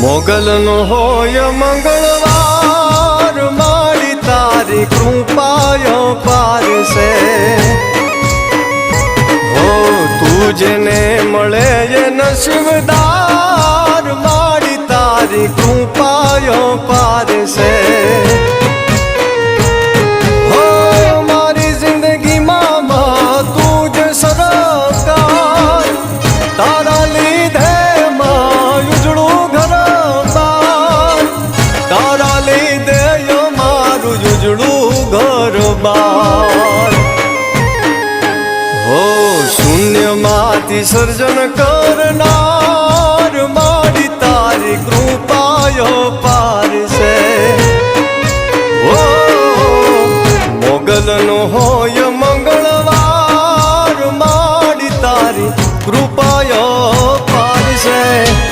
મોગલનો હોય મંગળવાર, મારી તારી કૃપાય પાર છે. હો તું જેને મળે એ નસીબદાર, મારી તારી કૃપાય પાર છે. હો મારી જિંદગીમાં તું જ સરકાર, તારા લીધે ઉજળું ઘર બાર, તારા લીધે મારું ઉજળું ઘર બાર. હો શૂન્યમાંથી સર્જન